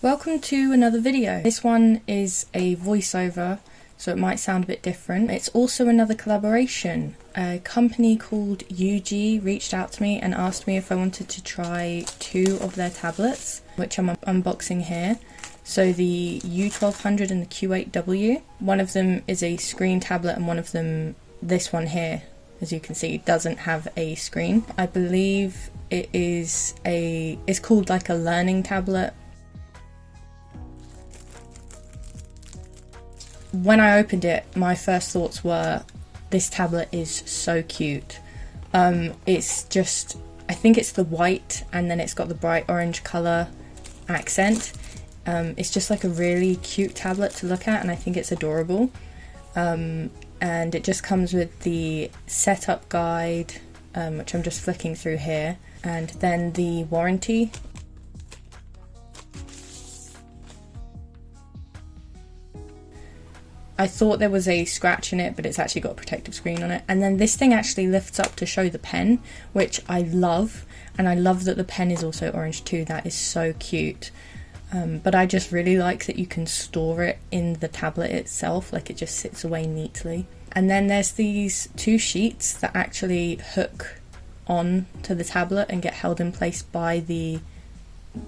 Welcome to another video. This one is a voiceover, so it might sound a bit different. It's also another collaboration. A company called Ugee reached out to me and asked me if I wanted to try two of their tablets, which I'm unboxing here. So the U1200 and the Q8W. One of them is a screen tablet and one of them, this one here, as you can see, doesn't have a screen. I believe it's called like a learning tablet. When I opened it, my first thoughts were, this tablet is so cute. It's just, I think it's the white and then it's got the bright orange colour accent. It's just like a really cute tablet to look at, and I think it's adorable. And it just comes with the setup guide, which I'm just flicking through here, and then the warranty. I thought there was a scratch in it, but it's actually got a protective screen on it. And then this thing actually lifts up to show the pen, which I love. And I love that the pen is also orange too. That is so cute. But I just really like that you can store it in the tablet itself, like it just sits away neatly. And then there's these two sheets that actually hook on to the tablet and get held in place by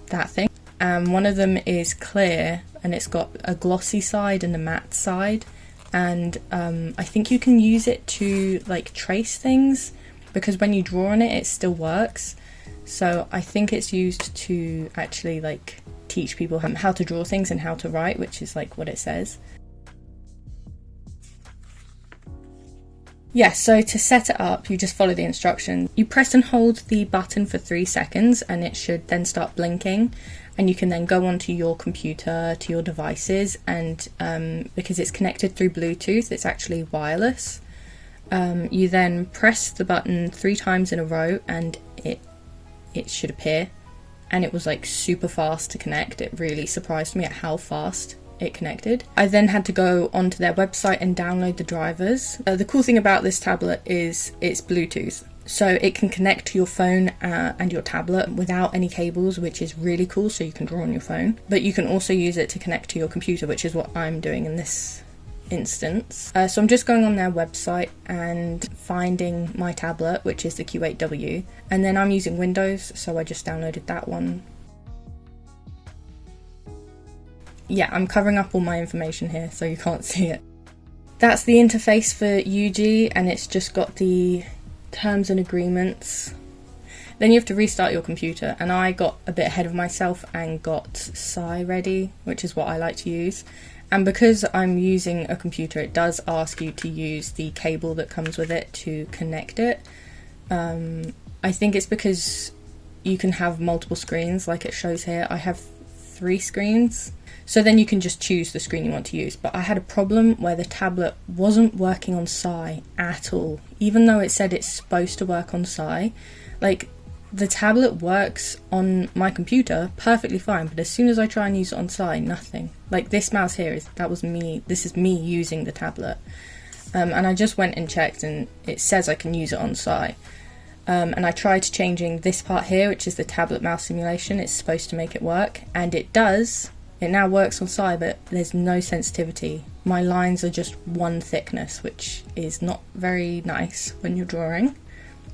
that thing. One of them is clear and it's got a glossy side and a matte side, and I think you can use it to like trace things, because when you draw on it, it still works. So I think it's used to actually like teach people how to draw things and how to write, which is like what it says. Yeah, so to set it up, you just follow the instructions. You press and hold the button for 3 seconds and it should then start blinking, and you can then go onto your computer, to your devices, and because it's connected through Bluetooth, it's actually wireless. You then press the button 3 times in a row and it should appear, and it was like super fast to connect. It really surprised me at how fast it connected. I then had to go onto their website and download the drivers. The cool thing about this tablet is it's Bluetooth, so it can connect to your phone and your tablet without any cables, which is really cool, so you can draw on your phone. But you can also use it to connect to your computer, which is what I'm doing in this instance. So I'm just going on their website and finding my tablet, which is the Q8W, and then I'm using Windows, so I just downloaded that one. Yeah, I'm covering up all my information here so you can't see it. That's the interface for Ugee, and it's just got the terms and agreements. Then you have to restart your computer, and I got a bit ahead of myself and got Psy ready, which is what I like to use. And because I'm using a computer, it does ask you to use the cable that comes with it to connect it. I think it's because you can have multiple screens like it shows here. I have 3 screens. So then you can just choose the screen you want to use. But I had a problem where the tablet wasn't working on Psy at all. Even though it said it's supposed to work on Psy, like the tablet works on my computer perfectly fine, but as soon as I try and use it on Psy, nothing. Like this mouse here, this is me using the tablet. And I just went and checked and it says I can use it on Psy. And I tried changing this part here, which is the tablet mouse simulation. It's supposed to make it work, and it does. It now works on Psy, but there's no sensitivity. My lines are just one thickness, which is not very nice when you're drawing.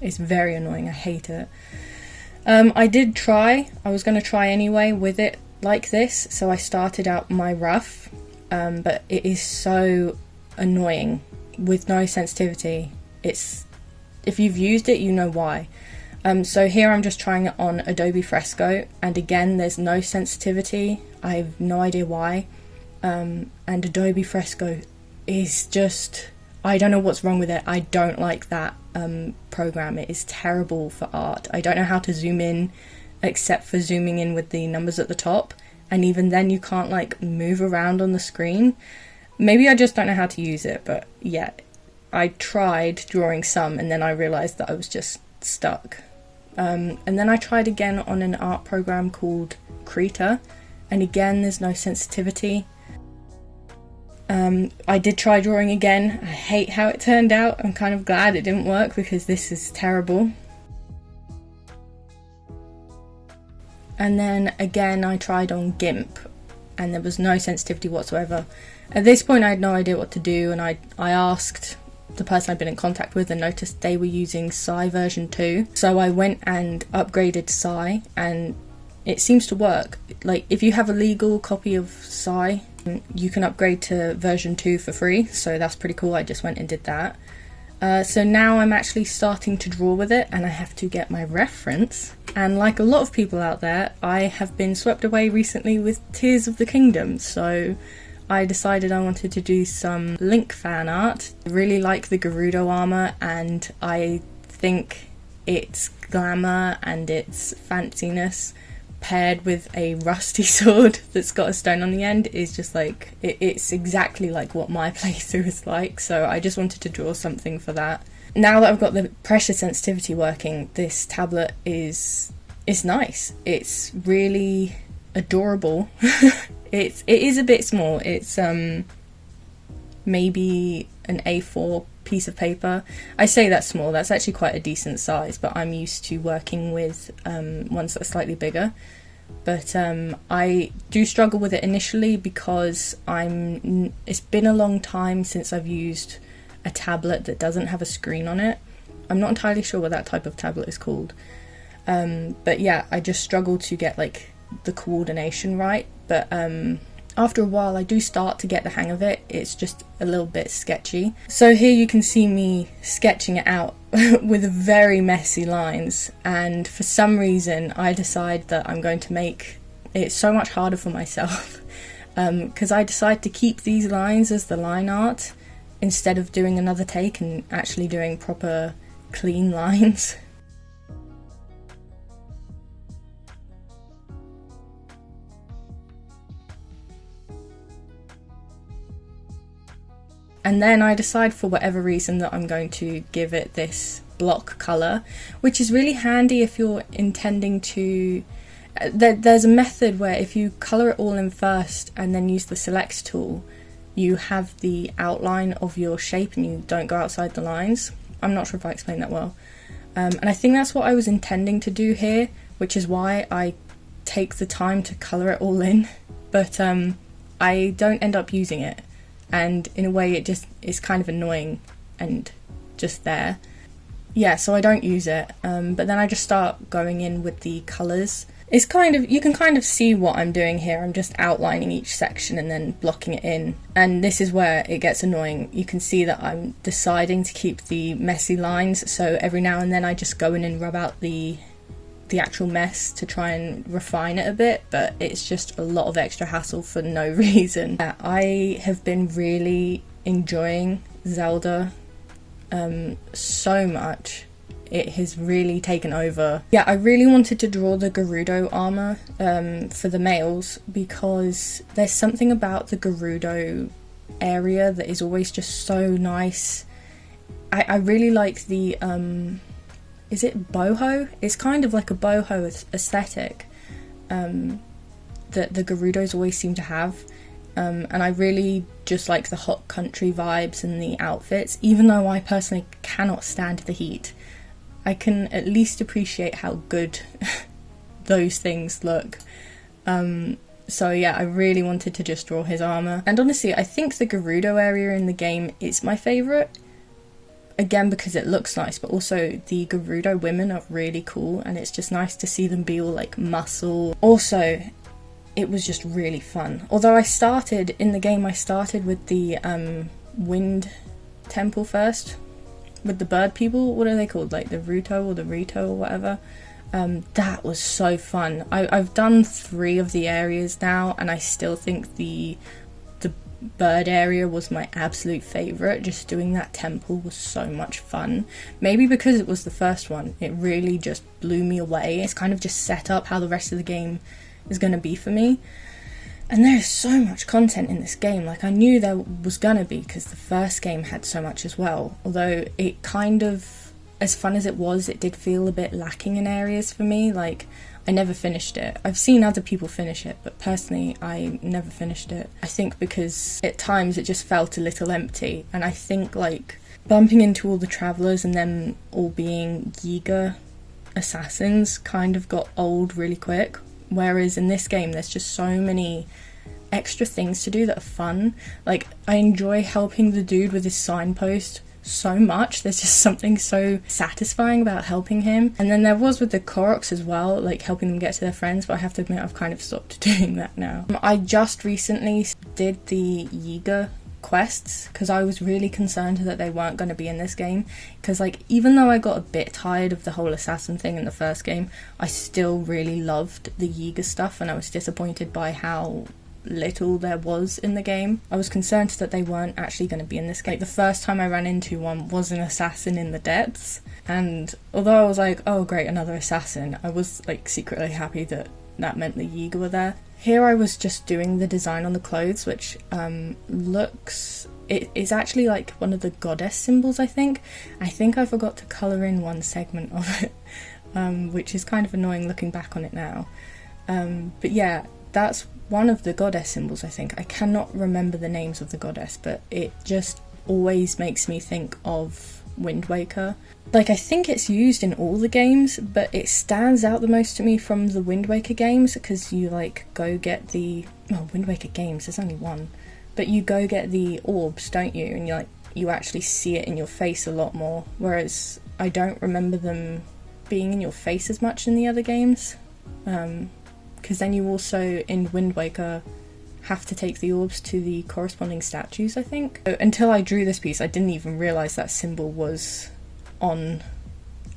It's very annoying, I hate it. I did try, I was going to try anyway with it like this, so I started out my rough, but it is so annoying with no sensitivity. If you've used it, you know why. So here I'm just trying it on Adobe Fresco, and again there's no sensitivity. I have no idea why. And Adobe Fresco is just, I don't know what's wrong with it. I don't like that program. It is terrible for art. I don't know how to zoom in except for zooming in with the numbers at the top, and even then you can't like move around on the screen. Maybe I just don't know how to use it, but yeah, I tried drawing some and then I realised that I was just stuck. And then I tried again on an art program called Krita, and again there's no sensitivity. I did try drawing again. I hate how it turned out. I'm kind of glad it didn't work because this is terrible. And then again I tried on GIMP, and there was no sensitivity whatsoever. At this point I had no idea what to do, and I asked the person I'd been in contact with and noticed they were using Psy version 2. So I went and upgraded Psy, and it seems to work. Like, if you have a legal copy of Psy, you can upgrade to version 2 for free, so that's pretty cool. I just went and did that. So now I'm actually starting to draw with it, and I have to get my reference. And like a lot of people out there, I have been swept away recently with Tears of the Kingdom, so I decided I wanted to do some Link fan art. I really like the Gerudo armour, and I think its glamour and its fanciness paired with a rusty sword that's got a stone on the end is just like, it's exactly like what my playthrough is like, so I just wanted to draw something for that. Now that I've got the pressure sensitivity working, this tablet is nice. It's really adorable. It is a bit small. It's maybe an A4 piece of paper. I say that's small, that's actually quite a decent size, but I'm used to working with ones that are slightly bigger. But I do struggle with it initially because it's been a long time since I've used a tablet that doesn't have a screen on it. I'm not entirely sure what that type of tablet is called. But yeah, I just struggle to get like the coordination right. But after a while I do start to get the hang of it. It's just a little bit sketchy. So here you can see me sketching it out with very messy lines, and for some reason I decide that I'm going to make it so much harder for myself because I decide to keep these lines as the line art instead of doing another take and actually doing proper clean lines. And then I decide for whatever reason that I'm going to give it this block colour, which is really handy if you're intending to... There's a method where if you colour it all in first and then use the select tool, you have the outline of your shape and you don't go outside the lines. I'm not sure if I explained that well. And I think that's what I was intending to do here, which is why I take the time to colour it all in, but I don't end up using it. And in a way it just is kind of annoying and just there. Yeah, so I don't use it, but then I just start going in with the colours. It's kind of, you can kind of see what I'm doing here. I'm just outlining each section and then blocking it in. And this is where it gets annoying. You can see that I'm deciding to keep the messy lines, so every now and then I just go in and rub out the actual mess to try and refine it a bit, but it's just a lot of extra hassle for no reason. I have been really enjoying Zelda so much. It has really taken over. Yeah, I really wanted to draw the Gerudo armour for the males because there's something about the Gerudo area that is always just so nice. I really like the is it boho? It's kind of like a boho aesthetic that the Gerudos always seem to have. And I really just like the hot country vibes and the outfits. Even though I personally cannot stand the heat, I can at least appreciate how good those things look. So yeah, I really wanted to just draw his armour. And honestly, I think the Gerudo area in the game is my favourite. Again, because it looks nice, but also the Gerudo women are really cool, and it's just nice to see them be all like muscle. Also, it was just really fun. Although I started with the wind temple first, with the bird people. What are they called? Like the Ruto or the Rito or whatever. That was so fun. I've done 3 of the areas now, and I still think the bird area was my absolute favourite. Just doing that temple was so much fun. Maybe because it was the first one, it really just blew me away. It's kind of just set up how the rest of the game is going to be for me. And there's so much content in this game. Like, I knew there was going to be, because the first game had so much as well. Although it kind of, as fun as it was, it did feel a bit lacking in areas for me. Like, I never finished it. I've seen other people finish it, but personally I never finished it. I think because at times it just felt a little empty, and I think like bumping into all the travellers and them all being Yiga assassins kind of got old really quick. Whereas in this game there's just so many extra things to do that are fun. Like, I enjoy helping the dude with his signpost so much. There's just something so satisfying about helping him. And then there was with the Koroks as well, like helping them get to their friends, but I have to admit I've kind of stopped doing that now. I just recently did the Ugee quests because I was really concerned that they weren't going to be in this game, because like, even though I got a bit tired of the whole assassin thing in the first game, I still really loved the Ugee stuff, and I was disappointed by how little there was in the game. I was concerned that they weren't actually going to be in this game. Like, the first time I ran into one was an assassin in the depths, and although I was like, oh great, another assassin, I was like secretly happy that that meant the Ugee were there. Here I was just doing the design on the clothes, which looks... It's actually like one of the goddess symbols, I think. I forgot to colour in one segment of it, which is kind of annoying looking back on it now. But yeah, that's one of the goddess symbols, I think. I cannot remember the names of the goddess, but it just always makes me think of Wind Waker. Like, I think it's used in all the games, but it stands out the most to me from the Wind Waker games, because you like go get the... well, Wind Waker games, there's only one. But you go get the orbs, don't you? And you actually see it in your face a lot more, whereas I don't remember them being in your face as much in the other games. Because then you also, in Wind Waker, have to take the orbs to the corresponding statues, I think. Until I drew this piece, I didn't even realise that symbol was on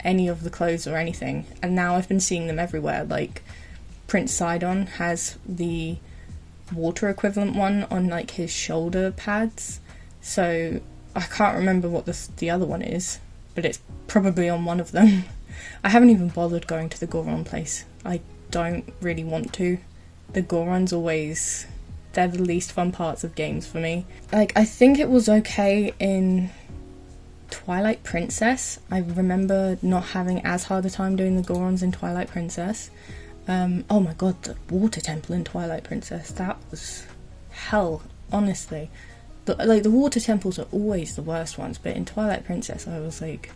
any of the clothes or anything, and now I've been seeing them everywhere. Like, Prince Sidon has the water equivalent one on like his shoulder pads, so I can't remember what the other one is, but it's probably on one of them. I haven't even bothered going to the Goron place. I don't really want to. The Gorons always... they're the least fun parts of games for me. Like, I think it was okay in Twilight Princess. I remember not having as hard a time doing the Gorons in Twilight Princess. Oh my god, the water temple in Twilight Princess, that was hell, honestly. The water temples are always the worst ones, but in Twilight Princess I was like,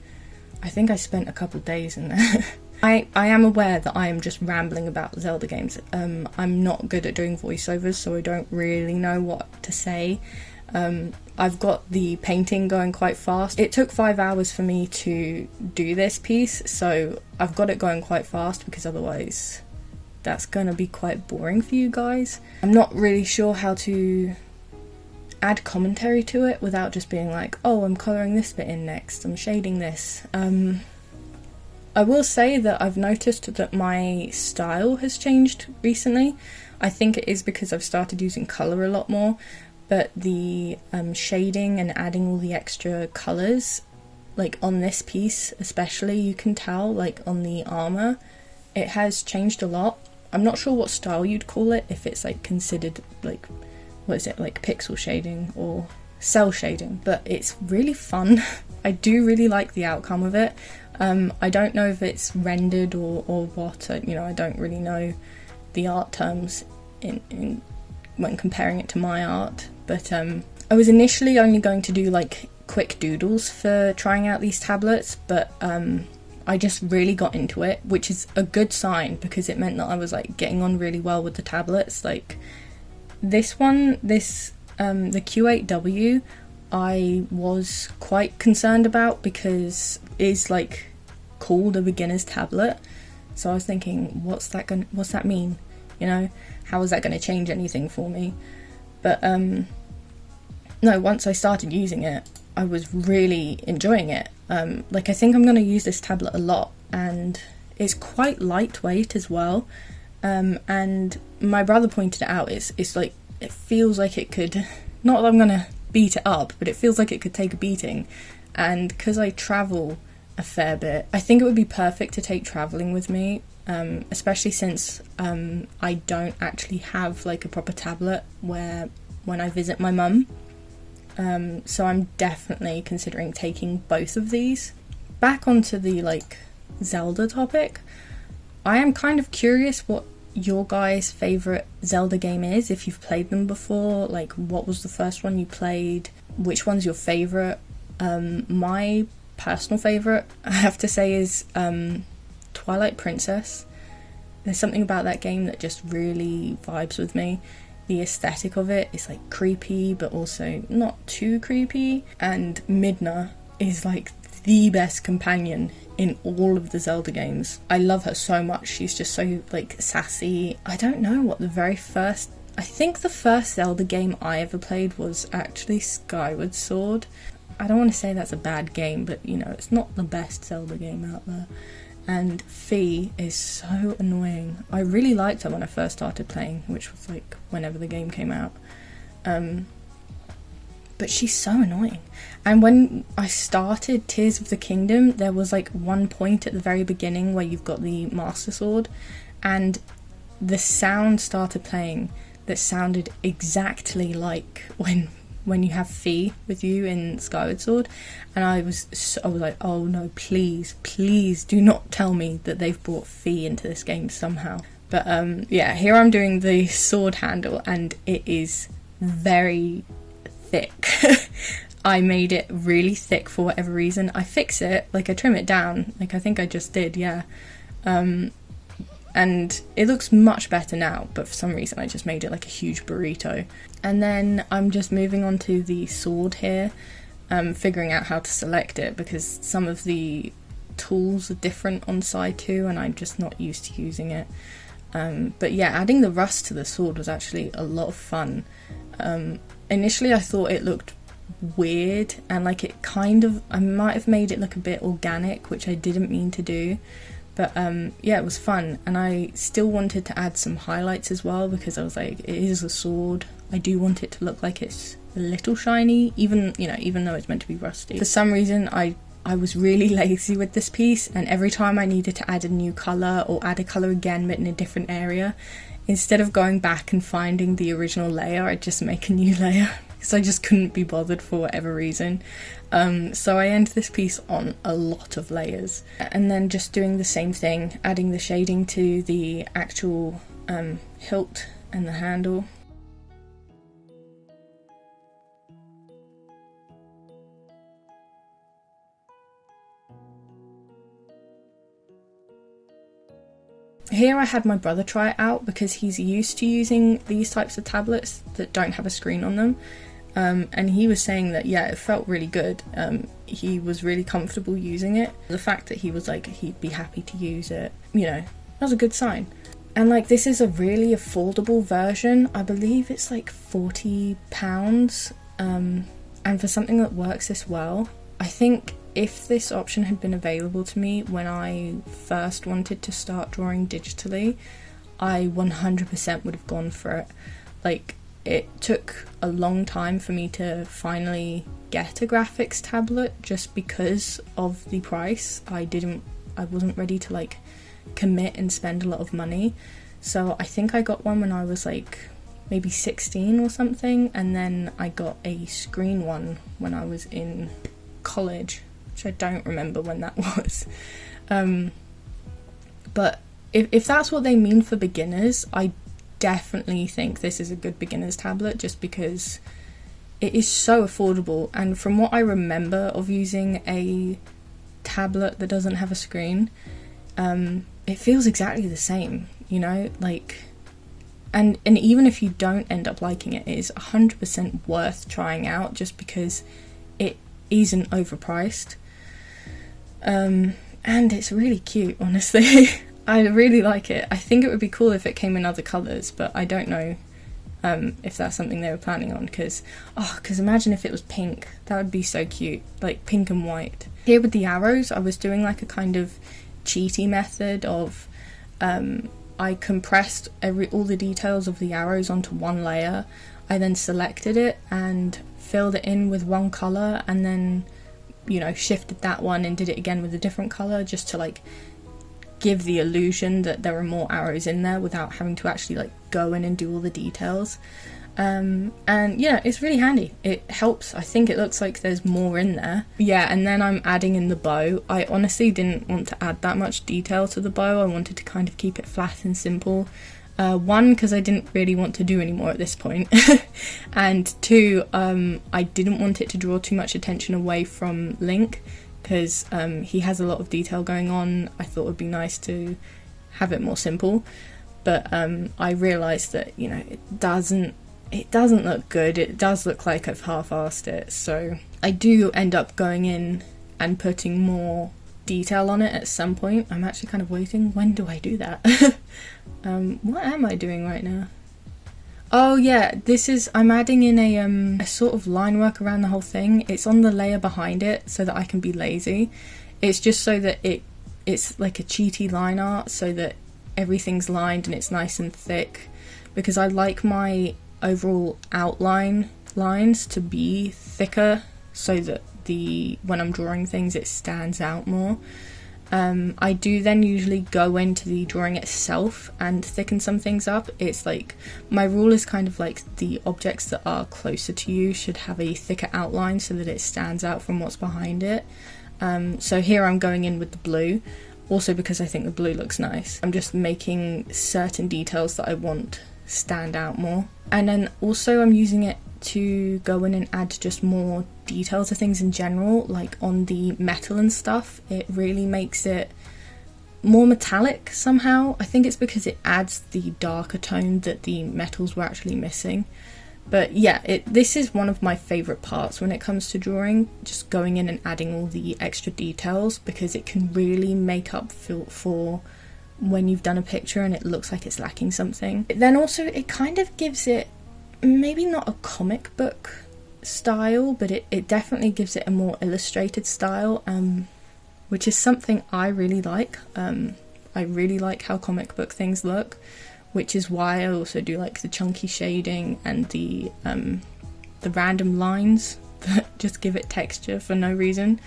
I think I spent a couple days in there. I am aware that I am just rambling about Zelda games. I'm not good at doing voiceovers, so I don't really know what to say. I've got the painting going quite fast. It took 5 hours for me to do this piece, so I've got it going quite fast, because otherwise that's gonna be quite boring for you guys. I'm not really sure how to add commentary to it without just being like, oh, I'm colouring this bit in next, I'm shading this. I will say that I've noticed that my style has changed recently. I think it is because I've started using colour a lot more, but the shading and adding all the extra colours, like on this piece especially, you can tell, like on the armour, it has changed a lot. I'm not sure what style you'd call it, if it's like considered like, what is it, like pixel shading or cell shading, but it's really fun. I do really like the outcome of it. I don't know if it's rendered or what, you know, I don't really know the art terms in when comparing it to my art, but I was initially only going to do like quick doodles for trying out these tablets, but I just really got into it, which is a good sign, because it meant that I was like getting on really well with the tablets. Like this one, the Q8W, I was quite concerned about, because it's like called a beginner's tablet, so I was thinking, what's that mean, you know, how is that going to change anything for me? But no, once I started using it, I was really enjoying it. Like, I think I'm going to use this tablet a lot, and it's quite lightweight as well, and my brother pointed it out, it's like, it feels like it could, not that I'm going to beat it up, but it feels like it could take a beating. And because I travel a fair bit, I think it would be perfect to take travelling with me, especially since I don't actually have like a proper tablet when I visit my mum. So I'm definitely considering taking both of these. Back onto the like Zelda topic, I am kind of curious what your guys' favourite Zelda game is, if you've played them before. Like, what was the first one you played? Which one's your favourite? My personal favourite, I have to say, is Twilight Princess. There's something about that game that just really vibes with me. the aesthetic of it is like creepy but also not too creepy, and Midna is like the best companion in all of the Zelda games. I love her so much. She's just so like sassy. I don't know what I think the first Zelda game I ever played was actually Skyward Sword. I don't want to say that's a bad game, but you know, it's not the best Zelda game out there. And Fi is so annoying. I really liked her when I first started playing, which was like whenever the game came out. But she's so annoying. And when I started Tears of the Kingdom, there was like one point at the very beginning where you've got the Master Sword, and the sound started playing that sounded exactly like when you have Fi with you in Skyward Sword, and I was like, oh no, please do not tell me that they've brought Fi into this game somehow. But yeah, here I'm doing the sword handle, and it is very thick. I made it really thick for whatever reason. I fix it, like I trim it down, like I think I just did, yeah. And it looks much better now, but for some reason I just made it like a huge burrito. And then I'm just moving on to the sword here, figuring out how to select it, because some of the tools are different on side 2 and I'm just not used to using it. But yeah, adding the rust to the sword was actually a lot of fun. Initially I thought it looked weird, and like it kind of, I might have made it look a bit organic, which I didn't mean to do. But yeah, it was fun, and I still wanted to add some highlights as well, because I was like, it is a sword. I do want it to look like it's a little shiny, even though it's meant to be rusty. For some reason, I was really lazy with this piece, and every time I needed to add a new colour or add a colour again but in a different area, instead of going back and finding the original layer, I'd just make a new layer, because I just couldn't be bothered for whatever reason. So I end this piece on a lot of layers, and then just doing the same thing, adding the shading to the actual hilt and the handle. Here I had my brother try it out, because he's used to using these types of tablets that don't have a screen on them. And he was saying that, yeah, it felt really good. He was really comfortable using it. The fact that he was like, he'd be happy to use it, you know, that was a good sign. And like, this is a really affordable version. I believe it's like £40. And for something that works this well, I think if this option had been available to me when I first wanted to start drawing digitally, I 100% would have gone for it. Like, it took a long time for me to finally get a graphics tablet, just because of the price. I wasn't ready to like commit and spend a lot of money. So I think I got one when I was like maybe 16 or something, and then I got a screen one when I was in college, which I don't remember when that was. But if that's what they mean for beginners, I definitely think this is a good beginner's tablet, just because it is so affordable. And from what I remember of using a tablet that doesn't have a screen, it feels exactly the same, you know, like, and even if you don't end up liking it, it is 100% worth trying out, just because it isn't overpriced. And it's really cute, honestly. I really like it. I think it would be cool if it came in other colours, but I don't know if that's something they were planning on, because imagine if it was pink. That would be so cute, like pink and white. Here with the arrows, I was doing like a kind of cheaty method of I compressed all the details of the arrows onto one layer. I then selected it and filled it in with one colour, and then, you know, shifted that one and did it again with a different colour, just to like give the illusion that there are more arrows in there without having to actually like go in and do all the details. And yeah, it's really handy. It helps. I think it looks like there's more in there. Yeah, and then I'm adding in the bow. I honestly didn't want to add that much detail to the bow. I wanted to kind of keep it flat and simple. One, because I didn't really want to do any more at this point. And two, I didn't want it to draw too much attention away from Link, because he has a lot of detail going on. I thought it would be nice to have it more simple. but I realised that, you know, it doesn't look good. It does look like I've half-arsed it, so I do end up going in and putting more detail on it at some point. I'm actually kind of waiting. When do I do that? What am I doing right now? Oh yeah, I'm adding in a sort of line work around the whole thing. It's on the layer behind it so that I can be lazy. It's just so that it's like a cheaty line art, so that everything's lined and it's nice and thick, because I like my overall outline lines to be thicker so that when I'm drawing things it stands out more. I do then usually go into the drawing itself and thicken some things up. It's like, my rule is kind of like the objects that are closer to you should have a thicker outline so that it stands out from what's behind it. So here I'm going in with the blue, also because I think the blue looks nice. I'm just making certain details that I want stand out more. And then also I'm using it to go in and add just more detail to things in general, like on the metal and stuff. It really makes it more metallic somehow. I think it's because it adds the darker tone that the metals were actually missing. But yeah, this is one of my favourite parts when it comes to drawing, just going in and adding all the extra details, because it can really make up for when you've done a picture and it looks like it's lacking something. Then also it kind of gives it maybe not a comic book style, but it definitely gives it a more illustrated style, which is something I really like. I really like how comic book things look, which is why I also do like the chunky shading and the random lines that just give it texture for no reason.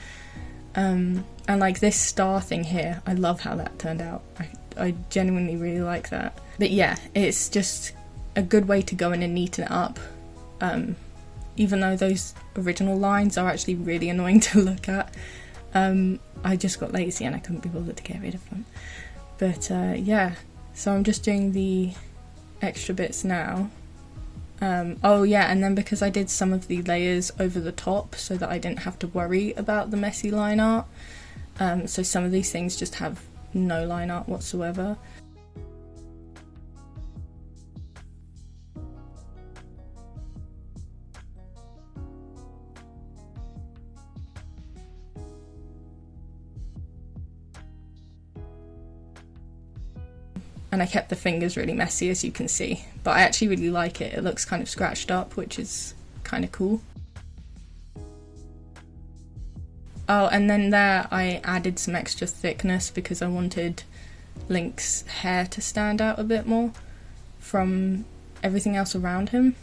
And like this star thing here, I love how that turned out. I genuinely really like that. But yeah, it's just a good way to go in and neaten it up, even though those original lines are actually really annoying to look at. I just got lazy and I couldn't be bothered to get rid of them. But yeah, so I'm just doing the extra bits now. Oh yeah, and then because I did some of the layers over the top so that I didn't have to worry about the messy line art, so some of these things just have no line art whatsoever. And I kept the fingers really messy, as you can see, but I actually really like it. It looks kind of scratched up, which is kind of cool. Oh, and then there I added some extra thickness because I wanted Link's hair to stand out a bit more from everything else around him.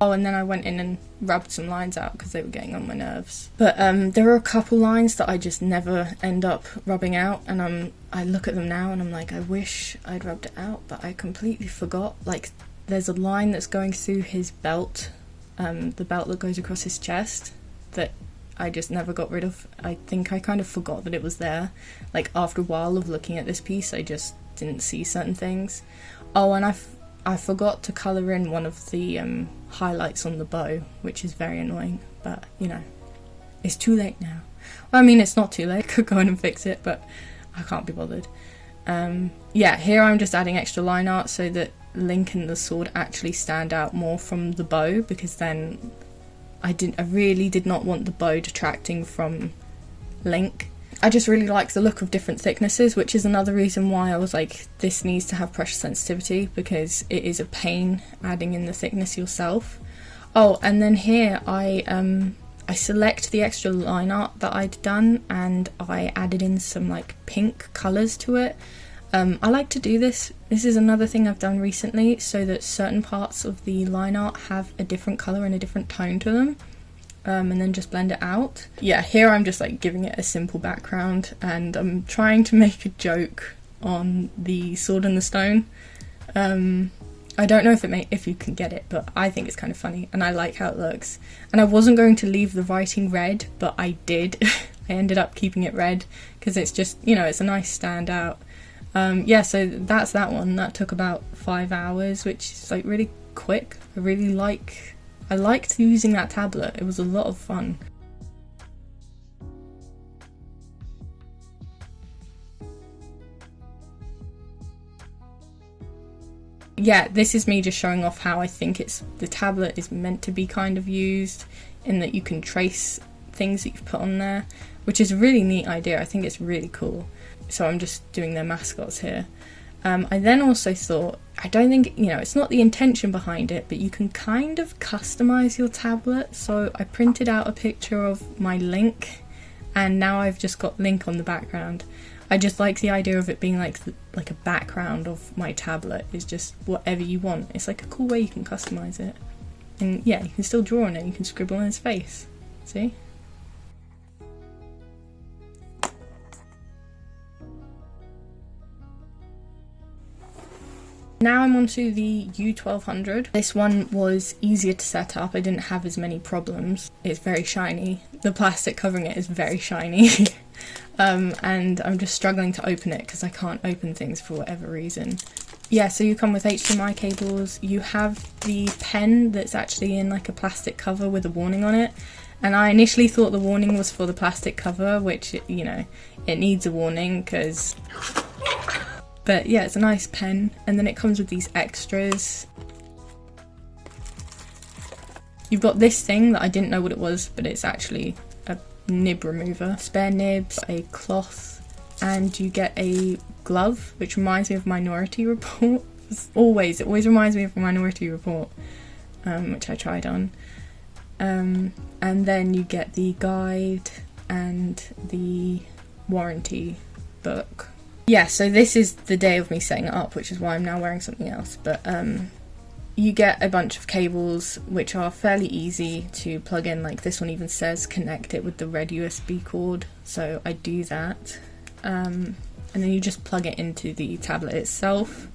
Oh, and then I went in and rubbed some lines out because they were getting on my nerves. But there are a couple lines that I just never end up rubbing out, and I look at them now and I'm like, I wish I'd rubbed it out, but I completely forgot. Like, there's a line that's going through his belt, the belt that goes across his chest, that I just never got rid of. I think I kind of forgot that it was there. Like, after a while of looking at this piece, I just didn't see certain things. Oh, and I forgot to colour in one of the highlights on the bow, which is very annoying, but you know, it's too late now. Well, I mean, it's not too late, I could go in and fix it, but I can't be bothered. Yeah, here I'm just adding extra line art so that Link and the sword actually stand out more from the bow, because then I really did not want the bow detracting from Link. I just really like the look of different thicknesses, which is another reason why I was like, this needs to have pressure sensitivity, because it is a pain adding in the thickness yourself. Oh, and then here I select the extra line art that I'd done and I added in some like pink colours to it. I like to do this. This is another thing I've done recently, so that certain parts of the line art have a different colour and a different tone to them. And then just blend it out. Yeah, here I'm just like giving it a simple background and I'm trying to make a joke on the sword and the stone. I don't know if you can get it, but I think it's kind of funny and I like how it looks. And I wasn't going to leave the writing red, but I did. I ended up keeping it red because it's just, you know, it's a nice standout. Yeah, so that's that one. That took about 5 hours, which is like really quick. I liked using that tablet, it was a lot of fun. yeah, this is me just showing off how I think the tablet is meant to be kind of used, in that you can trace things that you've put on there, which is a really neat idea. I think it's really cool. So I'm just doing their mascots here. I then also thought, I don't think, it's not the intention behind it, but you can kind of customize your tablet. So I printed out a picture of my Link, and now I've just got Link on the background. I just like the idea of it being like a background of my tablet is just whatever you want. It's like a cool way you can customize it. And yeah, you can still draw on it, you can scribble on his face. See? Now I'm onto the U1200. This one was easier to set up. I didn't have as many problems. It's very shiny. The plastic covering it is very shiny. And I'm just struggling to open it because I can't open things for whatever reason. Yeah, so you come with HDMI cables. You have the pen that's actually in like a plastic cover with a warning on it. And I initially thought the warning was for the plastic cover, which, it needs a warning because... But yeah, it's a nice pen, and then it comes with these extras. You've got this thing that I didn't know what it was, but it's actually a nib remover. Spare nibs, a cloth, and you get a glove, which reminds me of Minority Report. It always reminds me of Minority Report, which I tried on. And then you get the guide and the warranty book. Yeah, so this is the day of me setting it up, which is why I'm now wearing something else. But you get a bunch of cables, which are fairly easy to plug in. Like this one even says connect it with the red USB cord. So I do that. And then you just plug it into the tablet itself.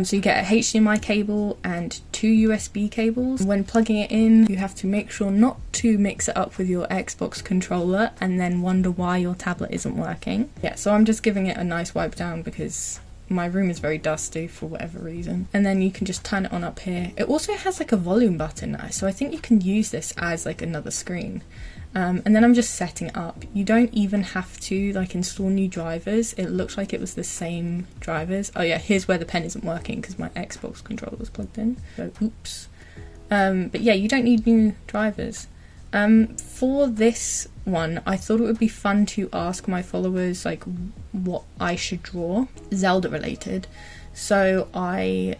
So you get a HDMI cable and 2 USB cables. When plugging it in, you have to make sure not to mix it up with your Xbox controller and then wonder why your tablet isn't working. Yeah, so I'm just giving it a nice wipe down because my room is very dusty for whatever reason. And then you can just turn it on up here. It also has like a volume button now, so I think you can use this as like another screen. And then I'm just setting it up. You don't even have to like install new drivers. It looks like it was the same drivers. Oh yeah, here's where the pen isn't working because my Xbox controller was plugged in. So oops. But yeah, you don't need new drivers. For this one, I thought it would be fun to ask my followers like what I should draw, Zelda related. So I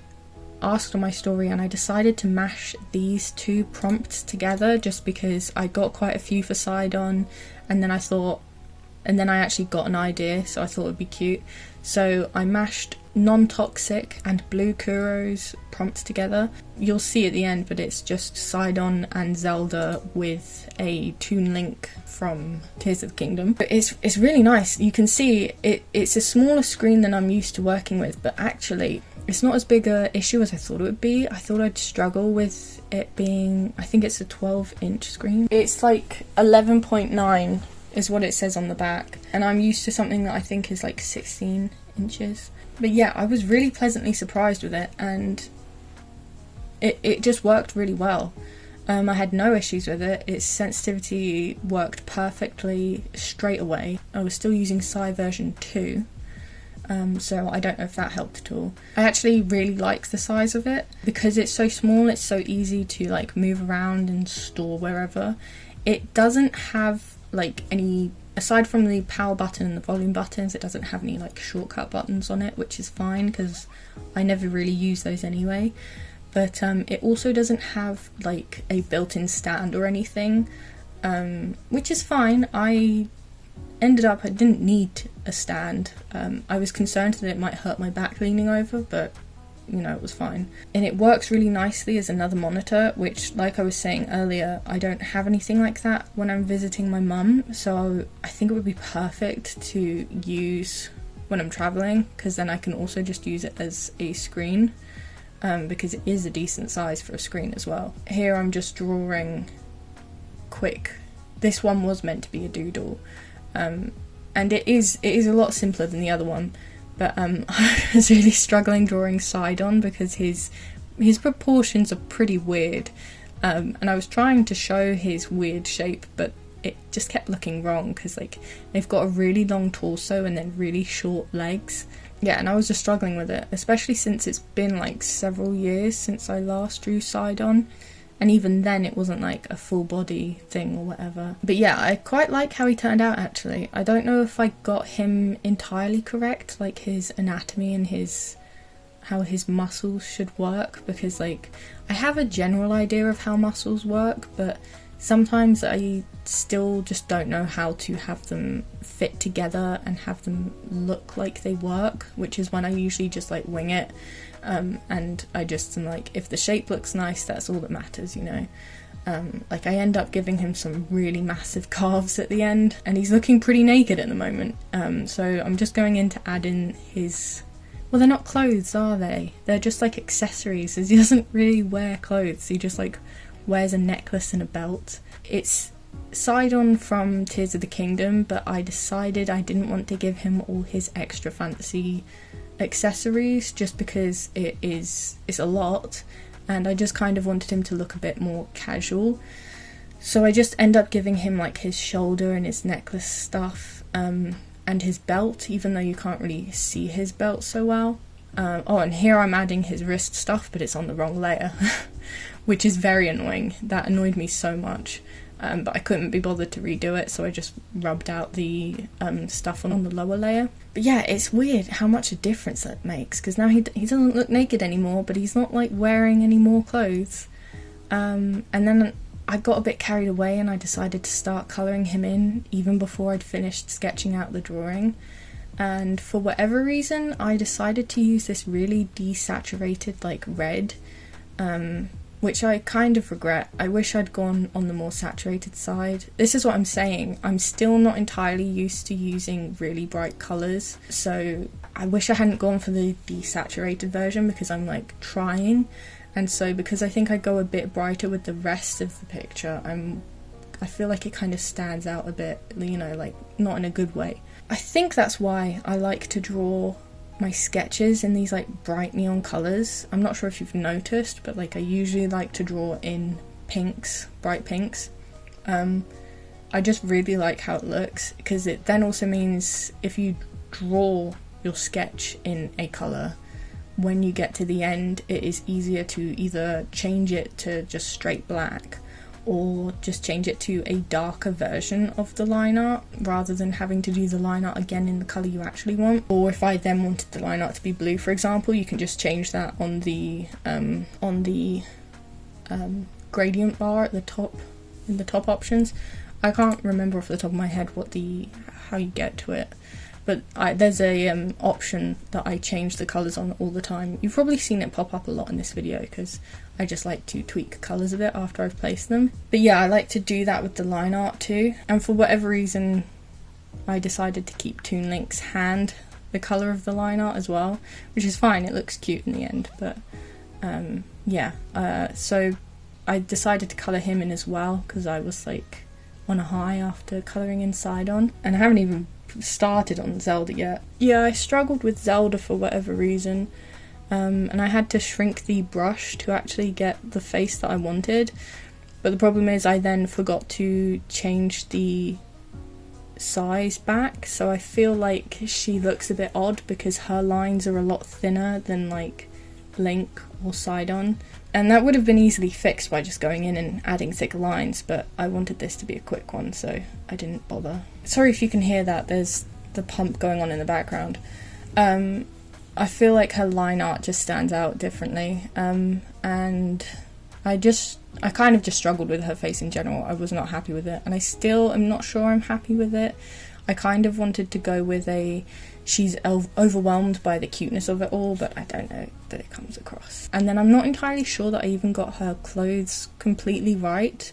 asked on my story and I decided to mash these two prompts together just because I got quite a few for side-on, and then I actually got an idea, so I thought it would be cute. So I mashed non-toxic and blue Kuro's prompts together. You'll see at the end, but it's just side-on and Zelda with a Toon Link from Tears of the Kingdom. But it's really nice. You can see it's a smaller screen than I'm used to working with, but actually it's not as big a issue as I thought it would be. I thought I'd struggle with it being, I think it's a 12-inch screen. It's like 11.9 is what it says on the back, and I'm used to something that I think is like 16 inches. But yeah, I was really pleasantly surprised with it, and it just worked really well. I had no issues with it. Its sensitivity worked perfectly straight away. I was still using Psy version 2. So I don't know if that helped at all. I actually really like the size of it because it's so small. It's so easy to like move around and store wherever. It doesn't have like any, aside from the power button and the volume buttons, it doesn't have any like shortcut buttons on it, which is fine because I never really use those anyway. But it also doesn't have like a built-in stand or anything, which is fine. I didn't need a stand. I was concerned that it might hurt my back leaning over, but it was fine. And it works really nicely as another monitor, which, like I was saying earlier, I don't have anything like that when I'm visiting my mum, so I think it would be perfect to use when I'm traveling, because then I can also just use it as a screen, because it is a decent size for a screen as well. Here I'm just drawing quick. This one was meant to be a doodle. And it is a lot simpler than the other one, but I was really struggling drawing side-on because his proportions are pretty weird, and I was trying to show his weird shape, but it just kept looking wrong because like they've got a really long torso and then really short legs, yeah, and I was just struggling with it, especially since it's been like several years since I last drew side-on, and even then it wasn't like a full body thing or whatever. But yeah, I quite like how he turned out actually. I don't know if I got him entirely correct, like his anatomy and how his muscles should work, because like I have a general idea of how muscles work, but sometimes I still just don't know how to have them fit together and have them look like they work, which is when I usually just like wing it. And I just am like, if the shape looks nice, that's all that matters, you know. Like I end up giving him some really massive calves at the end, and he's looking pretty naked at the moment. So I'm just going in to add in his, well, they're not clothes, are they? They're just like accessories. He doesn't really wear clothes, he just like wears a necklace and a belt. It's side-on from Tears of the Kingdom, but I decided I didn't want to give him all his extra fancy accessories just because it's a lot, and I just kind of wanted him to look a bit more casual. So I just end up giving him like his shoulder and his necklace stuff, and his belt, even though you can't really see his belt so well. Oh, and here I'm adding his wrist stuff, but it's on the wrong layer, which is very annoying. That annoyed me so much. But I couldn't be bothered to redo it, so I just rubbed out the stuff on the lower layer. But yeah, it's weird how much a difference that makes, because now he doesn't look naked anymore, but he's not like wearing any more clothes. And then I got a bit carried away and I decided to start colouring him in even before I'd finished sketching out the drawing. And for whatever reason, I decided to use this really desaturated like red, which I kind of regret. I wish I'd gone on the more saturated side. This is what I'm saying. I'm still not entirely used to using really bright colours, so I wish I hadn't gone for the desaturated version, because I'm like trying. And so because I think I go a bit brighter with the rest of the picture, I feel like it kind of stands out a bit, you know, like not in a good way. I think that's why I like to draw my sketches in these like bright neon colours. I'm not sure if you've noticed, but like I usually like to draw in pinks, bright pinks. I just really like how it looks, because it then also means if you draw your sketch in a colour, when you get to the end it is easier to either change it to just straight black or just change it to a darker version of the line art rather than having to do the line art again in the colour you actually want. Or if I then wanted the line art to be blue, for example, you can just change that on the gradient bar at the top, in the top options. I can't remember off the top of my head how you get to it, but there's a option that I change the colours on all the time. You've probably seen it pop up a lot in this video because I just like to tweak colours a bit after I've placed them. But yeah, I like to do that with the line art too. And for whatever reason, I decided to keep Toon Link's hand the colour of the line art as well, which is fine, it looks cute in the end. But so I decided to colour him in as well, because I was like on a high after colouring in side-on. And I haven't even started on Zelda yet. Yeah, I struggled with Zelda for whatever reason. And I had to shrink the brush to actually get the face that I wanted, but the problem is I then forgot to change the size back, so I feel like she looks a bit odd because her lines are a lot thinner than like Link or Sidon, and that would have been easily fixed by just going in and adding thicker lines, but I wanted this to be a quick one, so I didn't bother. Sorry if you can hear that, there's the pump going on in the background. I feel like her line art just stands out differently, and I kind of just struggled with her face in general. I was not happy with it, and I still am not sure I'm happy with it. I kind of wanted to go with she's overwhelmed by the cuteness of it all, but I don't know that it comes across. And then I'm not entirely sure that I even got her clothes completely right.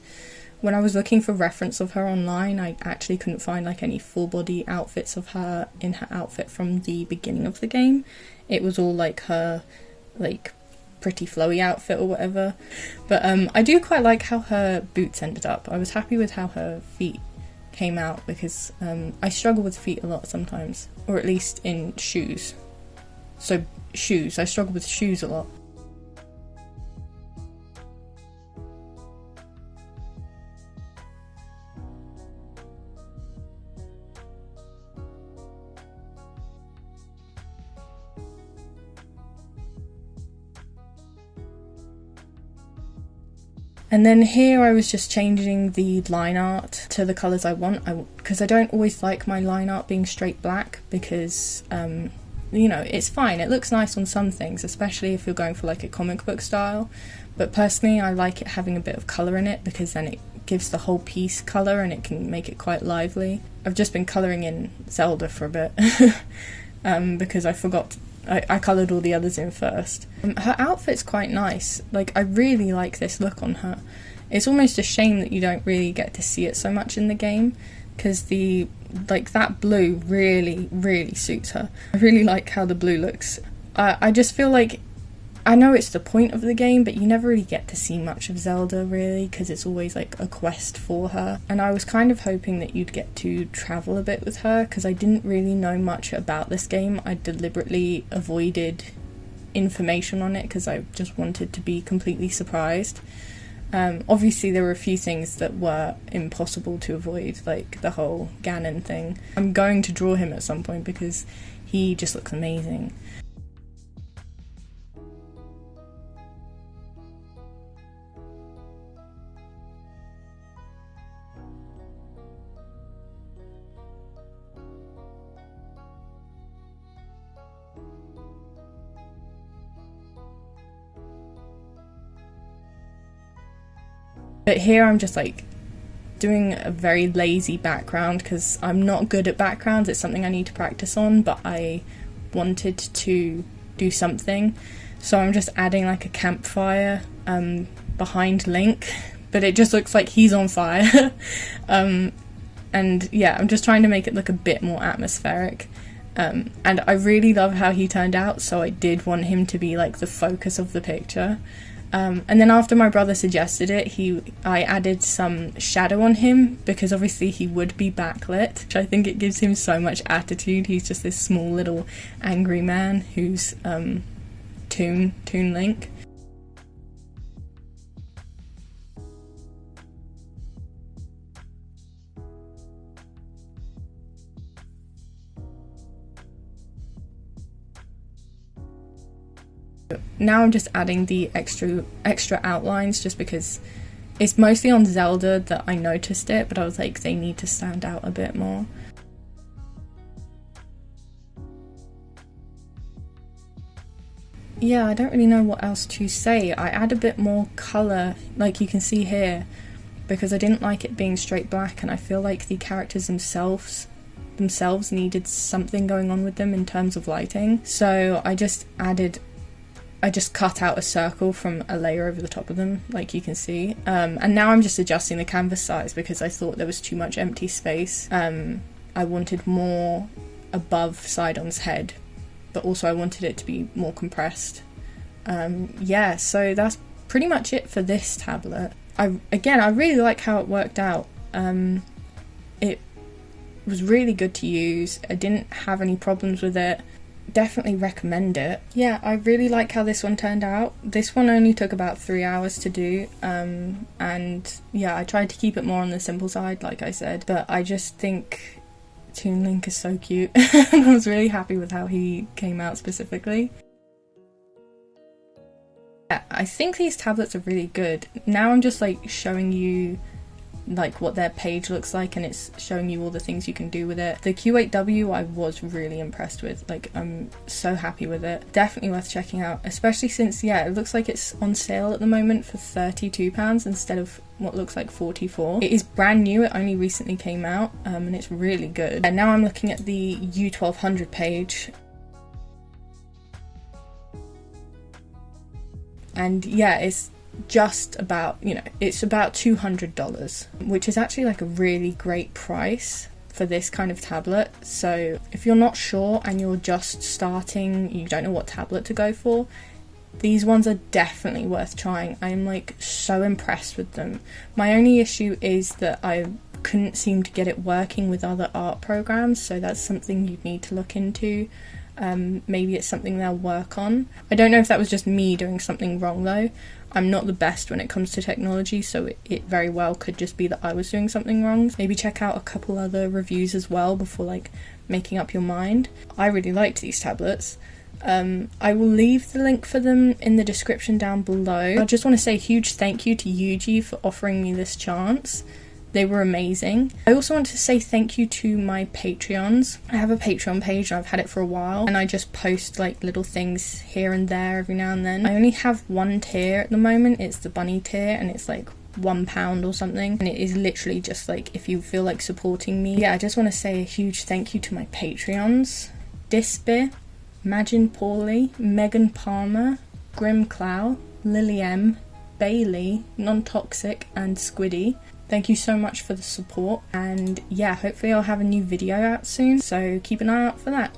When I was looking for reference of her online, I actually couldn't find like any full body outfits of her in her outfit from the beginning of the game. It was all like her like pretty flowy outfit or whatever. But I do quite like how her boots ended up. I was happy with how her feet came out, because I struggle with feet a lot sometimes, or at least in shoes. So shoes, I struggle with shoes a lot. And then here I was just changing the line art to the colours I want, because I don't always like my line art being straight black, because you know, it's fine, it looks nice on some things, especially if you're going for like a comic book style, but personally I like it having a bit of colour in it, because then it gives the whole piece colour and it can make it quite lively. I've just been colouring in Zelda for a bit because I forgot, I coloured all the others in first. Her outfit's quite nice, like I really like this look on her. It's almost a shame that you don't really get to see it so much in the game, because the like that blue really suits her. I really like how the blue looks. I just feel like, I know it's the point of the game, but you never really get to see much of Zelda really, because it's always like a quest for her. And I was kind of hoping that you'd get to travel a bit with her, because I didn't really know much about this game. I deliberately avoided information on it because I just wanted to be completely surprised. Obviously there were a few things that were impossible to avoid, like the whole Ganon thing. I'm going to draw him at some point because he just looks amazing. But here I'm just like doing a very lazy background, because I'm not good at backgrounds, it's something I need to practice on, but I wanted to do something. So I'm just adding like a campfire behind Link, but it just looks like he's on fire. And yeah, I'm just trying to make it look a bit more atmospheric. And I really love how he turned out, so I did want him to be like the focus of the picture. And then after my brother suggested it, I added some shadow on him, because obviously he would be backlit, which I think it gives him so much attitude. He's just this small little angry man who's Toon Link. Now I'm just adding the extra outlines, just because it's mostly on Zelda that I noticed it, but I was like, they need to stand out a bit more. Yeah, I don't really know what else to say. I add a bit more colour, like you can see here, because I didn't like it being straight black, and I feel like the characters themselves needed something going on with them in terms of lighting. So I just cut out a circle from a layer over the top of them, like you can see. And now I'm just adjusting the canvas size, because I thought there was too much empty space. I wanted more above Sidon's head, but also I wanted it to be more compressed. Yeah, so that's pretty much it for this tablet. I really like how it worked out. It was really good to use. I didn't have any problems with it. Definitely recommend it. Yeah, I really like how this one turned out. This one only took about 3 hours to do, and yeah, I tried to keep it more on the simple side, like I said, but I just think Toon Link is so cute. I was really happy with how he came out specifically. Yeah, I think these tablets are really good. Now I'm just like showing you like what their page looks like, and it's showing you all the things you can do with it. The Q8W I was really impressed with, like I'm so happy with it. Definitely worth checking out, especially since, yeah, it looks like it's on sale at the moment for £32 instead of what looks like 44. It is brand new, it only recently came out, and it's really good. And now I'm looking at the U1200 page, and yeah, it's just about, you know, it's about $200, which is actually like a really great price for this kind of tablet. So if you're not sure and you're just starting, you don't know what tablet to go for, these ones are definitely worth trying. I'm like so impressed with them. My only issue is that I couldn't seem to get it working with other art programs, so that's something you'd need to look into. Maybe it's something they'll work on. I don't know if that was just me doing something wrong though. I'm not the best when it comes to technology, so it very well could just be that I was doing something wrong. Maybe check out a couple other reviews as well before like making up your mind. I really liked these tablets. I will leave the link for them in the description down below. I just want to say a huge thank you to Ugee for offering me this chance. They were amazing. I also want to say thank you to my Patreons. I have a Patreon page and I've had it for a while, and I just post like little things here and there every now and then. I only have one tier at the moment. It's the bunny tier, and it's like £1 or something, and it is literally just like if you feel like supporting me. Yeah, I just want to say a huge thank you to my Patreons: Disbeer, Magin Pauly, Megan Palmer, Grim Clow, Lily M, Bailey, Non-Toxic, and Squiddy. Thank you so much for the support, and yeah, hopefully I'll have a new video out soon, so keep an eye out for that.